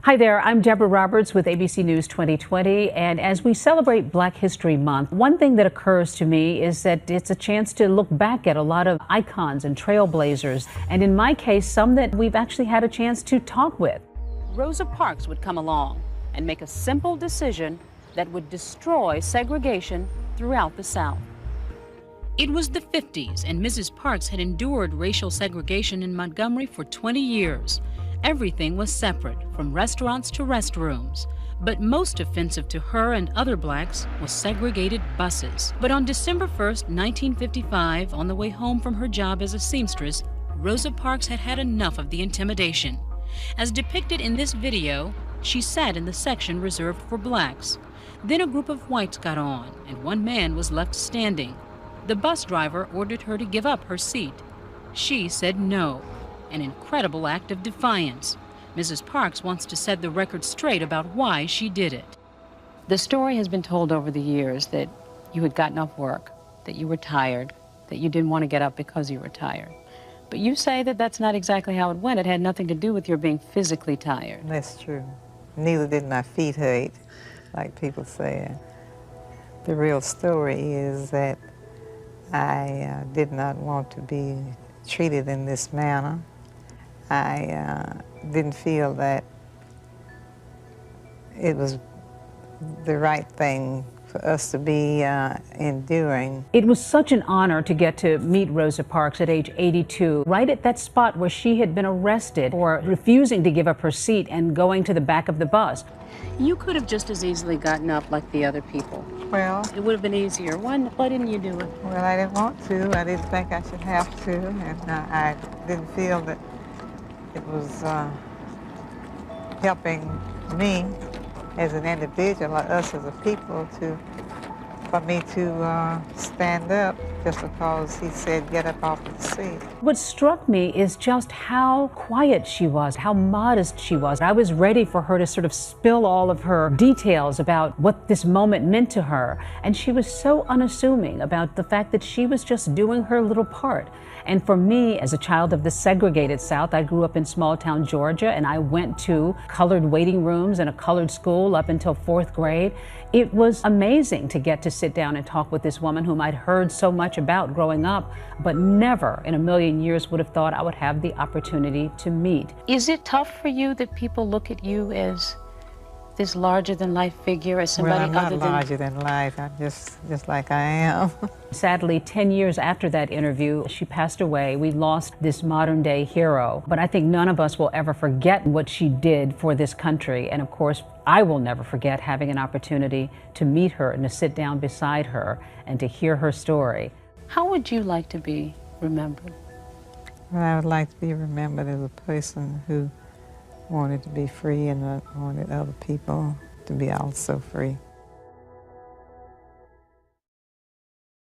Hi there, I'm Deborah Roberts with ABC News 2020, and as we celebrate Black History Month, one thing that occurs to me is that it's a chance to look back at a lot of icons and trailblazers, and in my case, some that we've actually had a chance to talk with. Rosa Parks would come along and make a simple decision that would destroy segregation throughout the South. It was the 50s, and Mrs. Parks had endured racial segregation in Montgomery for 20 years. Everything was separate, from restaurants to restrooms. But most offensive to her and other blacks was segregated buses. But on December 1st, 1955, on the way home from her job as a seamstress, Rosa Parks had had enough of the intimidation. As depicted in this video, she sat in the section reserved for blacks. Then a group of whites got on, and one man was left standing. The bus driver ordered her to give up her seat. She said no. An incredible act of defiance. Mrs. Parks wants to set the record straight about why she did it. The story has been told over the years that you had gotten off work, that you were tired, that you didn't want to get up because you were tired. But you say that that's not exactly how it went. It had nothing to do with your being physically tired. That's true. Neither did my feet hurt, like people say. The real story is that I did not want to be treated in this manner. I didn't feel that it was the right thing for us to be enduring. It was such an honor to get to meet Rosa Parks at age 82, right at that spot where she had been arrested for refusing to give up her seat and going to the back of the bus. You could have just as easily gotten up like the other people. Well, it would have been easier. Why didn't you do it? Well, I didn't want to. I didn't think I should have to, and I didn't feel that it was helping me as an individual, or us as a people, for me to stand up just because he said get up off the seat. What struck me is just how quiet she was, how modest she was. I was ready for her to sort of spill all of her details about what this moment meant to her. And she was so unassuming about the fact that she was just doing her little part. And for me, as a child of the segregated South, I grew up in small town Georgia, and I went to colored waiting rooms in a colored school up until 4th grade. It was amazing to get to sit down and talk with this woman whom I'd heard so much about growing up, but never in a million years would have thought I would have the opportunity to meet. Is it tough for you that people look at you as this larger-than-life figure, as somebody other than... Well, I'm not larger than life. I'm just like I am. Sadly, 10 years after that interview, she passed away. We lost this modern-day hero. But I think none of us will ever forget what she did for this country. And of course, I will never forget having an opportunity to meet her and to sit down beside her and to hear her story. How would you like to be remembered? Well, I would like to be remembered as a person who wanted to be free and wanted other people to be also free.